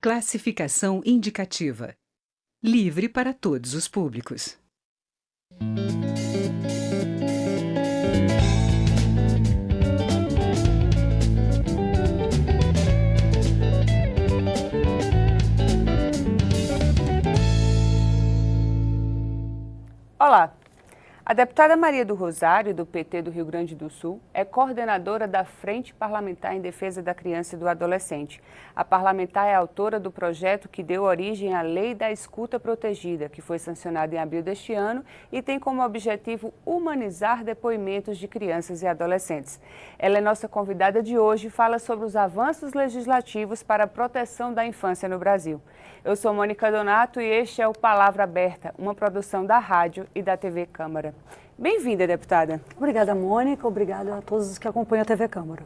Classificação indicativa. Livre para todos os públicos. Olá! A deputada Maria do Rosário, do PT do Rio Grande do Sul, é coordenadora da Frente Parlamentar em Defesa da Criança e do Adolescente. A parlamentar é autora do projeto que deu origem à Lei da Escuta Protegida, que foi sancionada em abril deste ano e tem como objetivo humanizar depoimentos de crianças e adolescentes. Ela é nossa convidada de hoje e fala sobre os avanços legislativos para a proteção da infância no Brasil. Eu sou Mônica Donato e este é o Palavra Aberta, uma produção da rádio e da TV Câmara. Bem-vinda, deputada. Obrigada, Mônica. Obrigada a todos os que acompanham a TV Câmara.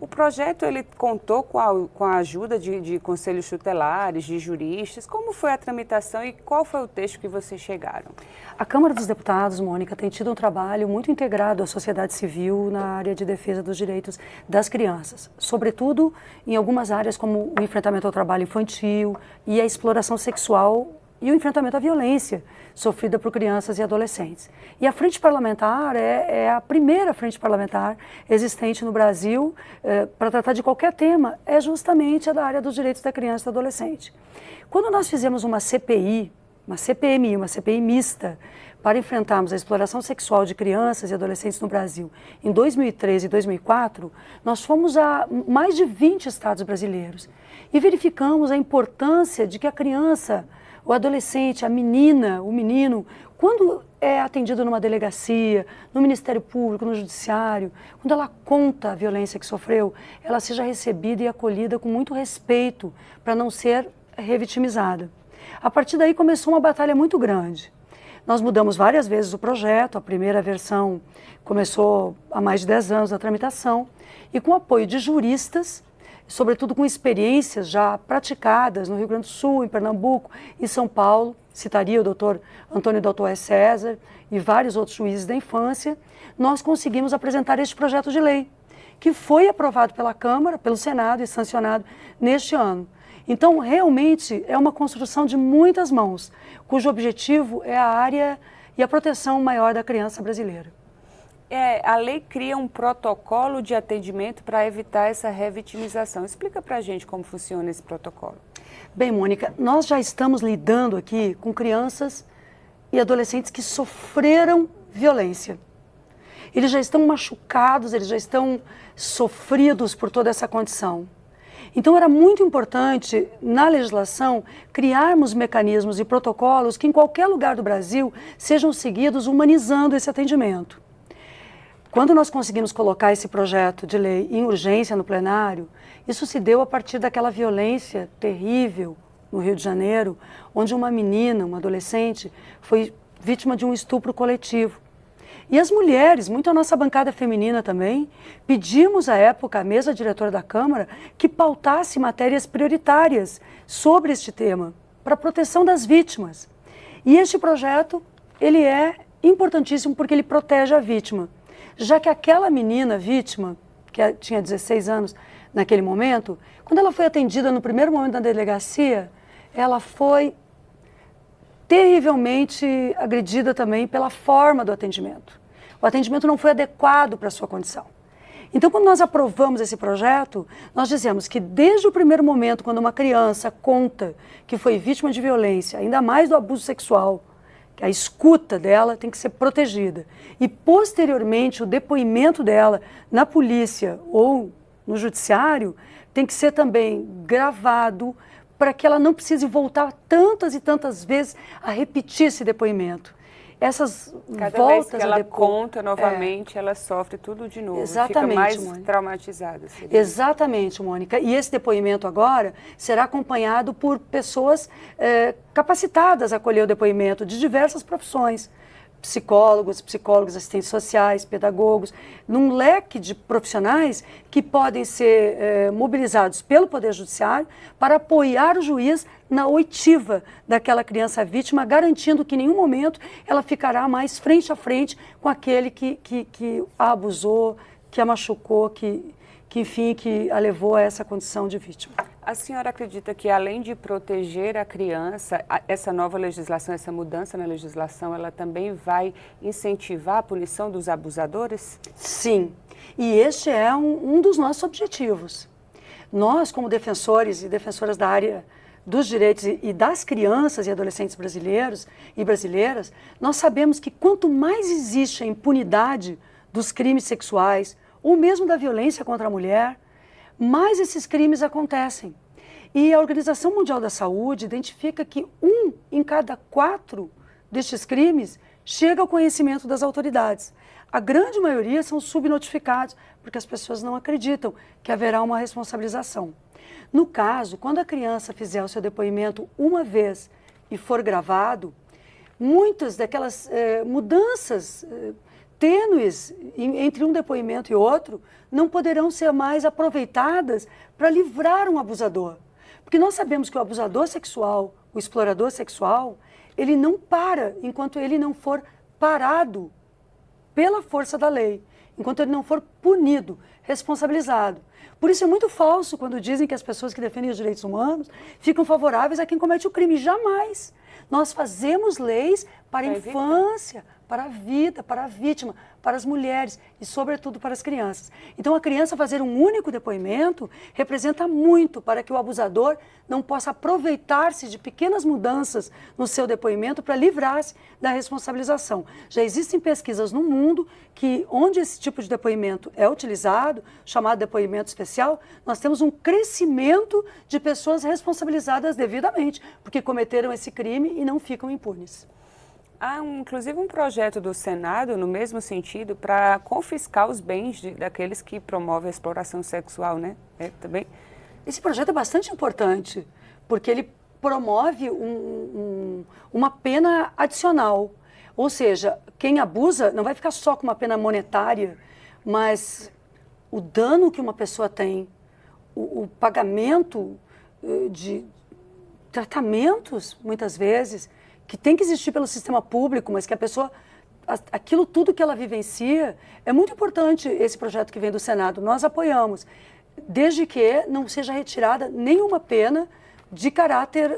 O projeto ele contou com a ajuda de conselhos tutelares, de juristas. Como foi a tramitação e qual foi o texto que vocês chegaram? A Câmara dos Deputados, Mônica, tem tido um trabalho muito integrado à sociedade civil na área de defesa dos direitos das crianças, sobretudo em algumas áreas como o enfrentamento ao trabalho infantil e a exploração sexual e o enfrentamento à violência sofrida por crianças e adolescentes. E a Frente Parlamentar é a primeira frente parlamentar existente no Brasil para tratar de qualquer tema, é justamente a da área dos direitos da criança e do adolescente. Quando nós fizemos uma CPI, uma CPMI, uma CPI mista, para enfrentarmos a exploração sexual de crianças e adolescentes no Brasil em 2013 e 2004, nós fomos a mais de 20 estados brasileiros e verificamos a importância de que a criança, o adolescente, a menina, o menino, quando é atendido numa delegacia, no Ministério Público, no Judiciário, quando ela conta a violência que sofreu, ela seja recebida e acolhida com muito respeito para não ser revitimizada. A partir daí começou uma batalha muito grande. Nós mudamos várias vezes o projeto, a primeira versão começou há mais de 10 anos a tramitação, e com o apoio de juristas, sobretudo com experiências já praticadas no Rio Grande do Sul, em Pernambuco e São Paulo, citaria o doutor Antônio Daltoé César e vários outros juízes da infância, nós conseguimos apresentar este projeto de lei, que foi aprovado pela Câmara, pelo Senado e sancionado neste ano. Então, realmente, é uma construção de muitas mãos, cujo objetivo é a área e a proteção maior da criança brasileira. A lei cria um protocolo de atendimento para evitar essa revitimização. Explica para a gente como funciona esse protocolo. Bem, Mônica, nós já estamos lidando aqui com crianças e adolescentes que sofreram violência. Eles já estão machucados, eles já estão sofridos por toda essa condição. Então era muito importante, na legislação, criarmos mecanismos e protocolos que em qualquer lugar do Brasil sejam seguidos humanizando esse atendimento. Quando nós conseguimos colocar esse projeto de lei em urgência no plenário, isso se deu a partir daquela violência terrível no Rio de Janeiro, onde uma menina, uma adolescente, foi vítima de um estupro coletivo. E as mulheres, muito a nossa bancada feminina também, pedimos à época, à mesa diretora da Câmara, que pautasse matérias prioritárias sobre este tema, para a proteção das vítimas. E este projeto, ele é importantíssimo porque ele protege a vítima. Já que aquela menina vítima, que tinha 16 anos naquele momento, quando ela foi atendida no primeiro momento na delegacia, ela foi terrivelmente agredida também pela forma do atendimento. O atendimento não foi adequado para a sua condição. Então, quando nós aprovamos esse projeto, nós dizemos que desde o primeiro momento, quando uma criança conta que foi vítima de violência, ainda mais do abuso sexual, que a escuta dela tem que ser protegida. E, posteriormente, o depoimento dela na polícia ou no judiciário tem que ser também gravado para que ela não precise voltar tantas e tantas vezes a repetir esse depoimento. Essas Cada voltas vez que ela conta novamente, ela sofre tudo de novo. Exatamente, fica mais Mônica. Traumatizada. Seria. Exatamente, Mônica. E esse depoimento agora será acompanhado por pessoas capacitadas a acolher o depoimento de diversas profissões. Psicólogos, assistentes sociais, pedagogos, num leque de profissionais que podem ser mobilizados pelo Poder Judiciário para apoiar o juiz na oitiva daquela criança vítima, garantindo que em nenhum momento ela ficará mais frente a frente com aquele que a abusou, que a machucou, que enfim, que a levou a essa condição de vítima. A senhora acredita que, além de proteger a criança, essa nova legislação, essa mudança na legislação, ela também vai incentivar a punição dos abusadores? Sim, e este é um dos nossos objetivos. Nós, como defensores e defensoras da área dos direitos e das crianças e adolescentes brasileiros e brasileiras, nós sabemos que quanto mais existe a impunidade dos crimes sexuais, ou mesmo da violência contra a mulher, mais esses crimes acontecem. E a Organização Mundial da Saúde identifica que 1 em cada 4 destes crimes chega ao conhecimento das autoridades. A grande maioria são subnotificados, porque as pessoas não acreditam que haverá uma responsabilização. No caso, quando a criança fizer o seu depoimento uma vez e for gravado, muitas daquelas mudanças tênues entre um depoimento e outro não poderão ser mais aproveitadas para livrar um abusador. Porque nós sabemos que o abusador sexual, o explorador sexual, ele não para enquanto ele não for parado pela força da lei, enquanto ele não for punido, responsabilizado. Por isso é muito falso quando dizem que as pessoas que defendem os direitos humanos ficam favoráveis a quem comete o crime. Jamais. Nós fazemos leis para a infância, para a vida, para a vítima, para as mulheres e, sobretudo, para as crianças. Então, a criança fazer um único depoimento representa muito para que o abusador não possa aproveitar-se de pequenas mudanças no seu depoimento para livrar-se da responsabilização. Já existem pesquisas no mundo que, onde esse tipo de depoimento é utilizado, chamado depoimento especial, nós temos um crescimento de pessoas responsabilizadas devidamente, porque cometeram esse crime e não ficam impunes. Há, inclusive, um projeto do Senado, no mesmo sentido, para confiscar os bens daqueles que promovem a exploração sexual, né? Também. Esse projeto é bastante importante, porque ele promove uma pena adicional. Ou seja, quem abusa não vai ficar só com uma pena monetária, mas o dano que uma pessoa tem, o pagamento de tratamentos, muitas vezes, que tem que existir pelo sistema público, mas que a pessoa, aquilo tudo que ela vivencia, é muito importante esse projeto que vem do Senado. Nós apoiamos, desde que não seja retirada nenhuma pena de caráter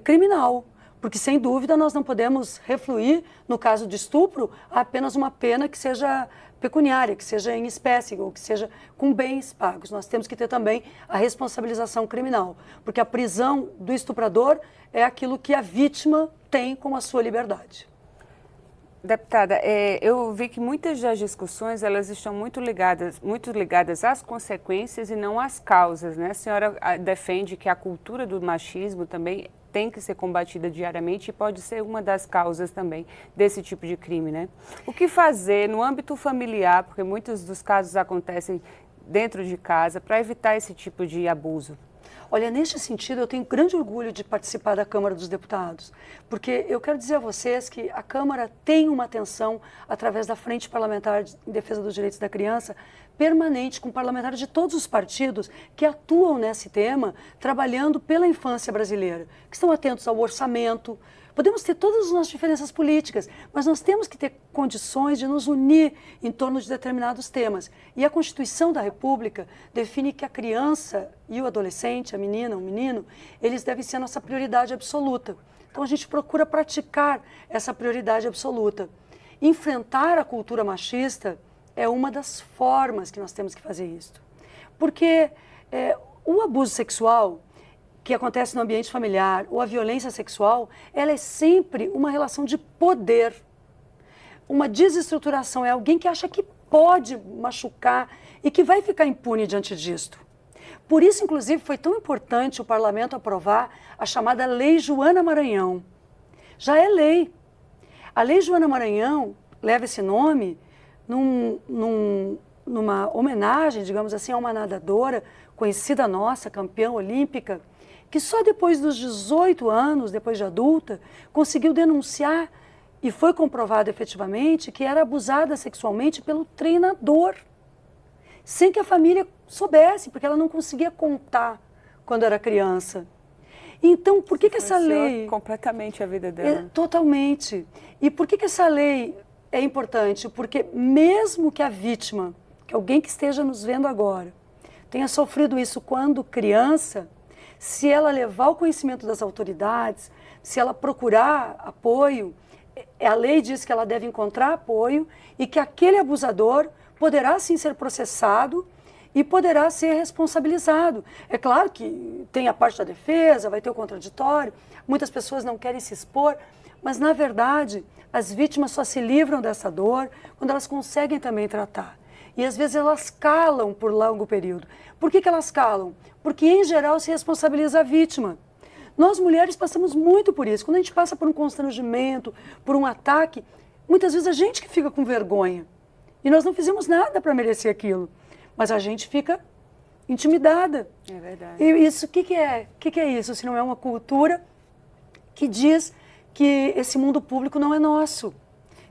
criminal, porque sem dúvida nós não podemos refluir, no caso de estupro, a apenas uma pena que seja pecuniária, que seja em espécie ou que seja com bens pagos. Nós temos que ter também a responsabilização criminal, porque a prisão do estuprador é aquilo que a vítima tem como a sua liberdade. Deputada, eu vi que muitas das discussões elas estão muito ligadas às consequências e não às causas, né? A senhora defende que a cultura do machismo também tem que ser combatida diariamente e pode ser uma das causas também desse tipo de crime, né? O que fazer no âmbito familiar, porque muitos dos casos acontecem dentro de casa, para evitar esse tipo de abuso? Olha, neste sentido, eu tenho grande orgulho de participar da Câmara dos Deputados, porque eu quero dizer a vocês que a Câmara tem uma atenção, através da Frente Parlamentar em Defesa dos Direitos da Criança, permanente, com parlamentares de todos os partidos que atuam nesse tema, trabalhando pela infância brasileira, que estão atentos ao orçamento. Podemos ter todas as nossas diferenças políticas, mas nós temos que ter condições de nos unir em torno de determinados temas. E a Constituição da República define que a criança e o adolescente, a menina, o menino, eles devem ser a nossa prioridade absoluta. Então a gente procura praticar essa prioridade absoluta. Enfrentar a cultura machista é uma das formas que nós temos que fazer isso. Porque o abuso sexual que acontece no ambiente familiar, ou a violência sexual, ela é sempre uma relação de poder. Uma desestruturação, é alguém que acha que pode machucar e que vai ficar impune diante disto. Por isso, inclusive, foi tão importante o parlamento aprovar a chamada Lei Joana Maranhão. Já é lei. A Lei Joana Maranhão leva esse nome numa homenagem, digamos assim, a uma nadadora conhecida nossa, campeã olímpica, que só depois dos 18 anos, depois de adulta, conseguiu denunciar e foi comprovado efetivamente que era abusada sexualmente pelo treinador, sem que a família soubesse, porque ela não conseguia contar quando era criança. Então, por que essa lei... completamente a vida dela. Totalmente. E por que essa lei é importante? Porque mesmo que a vítima, que alguém que esteja nos vendo agora, tenha sofrido isso quando criança, se ela levar o conhecimento das autoridades, se ela procurar apoio, a lei diz que ela deve encontrar apoio e que aquele abusador poderá sim ser processado e poderá ser responsabilizado. É claro que tem a parte da defesa, vai ter o contraditório, muitas pessoas não querem se expor, mas na verdade as vítimas só se livram dessa dor quando elas conseguem também tratar. E às vezes elas calam por longo período. Por que elas calam? Porque em geral se responsabiliza a vítima. Nós mulheres passamos muito por isso. Quando a gente passa por um constrangimento, por um ataque, muitas vezes a gente que fica com vergonha. E nós não fizemos nada para merecer aquilo. Mas a gente fica intimidada. É verdade. E isso, o que é? O que é isso? Se não é uma cultura que diz que esse mundo público não é nosso.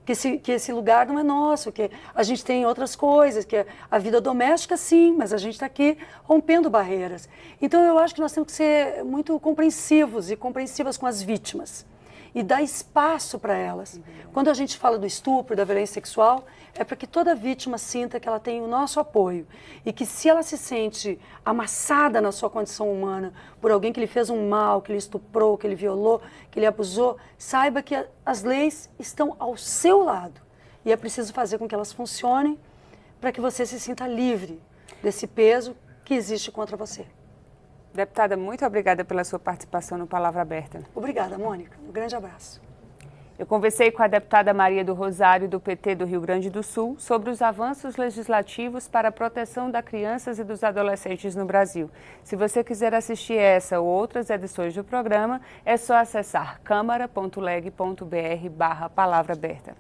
Que esse lugar não é nosso, que a gente tem outras coisas, que a vida doméstica sim, mas a gente está aqui rompendo barreiras. Então eu acho que nós temos que ser muito compreensivos e compreensivas com as vítimas e dar espaço para elas. Quando a gente fala do estupro, da violência sexual, é para que toda vítima sinta que ela tem o nosso apoio e que se ela se sente amassada na sua condição humana por alguém que lhe fez um mal, que lhe estuprou, que lhe violou, que lhe abusou, saiba que as leis estão ao seu lado e é preciso fazer com que elas funcionem para que você se sinta livre desse peso que existe contra você. Deputada, muito obrigada pela sua participação no Palavra Aberta. Obrigada, Mônica. Um grande abraço. Eu conversei com a deputada Maria do Rosário, do PT do Rio Grande do Sul, sobre os avanços legislativos para a proteção das crianças e dos adolescentes no Brasil. Se você quiser assistir essa ou outras edições do programa, é só acessar câmara.leg.br/palavra aberta.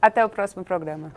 Até o próximo programa.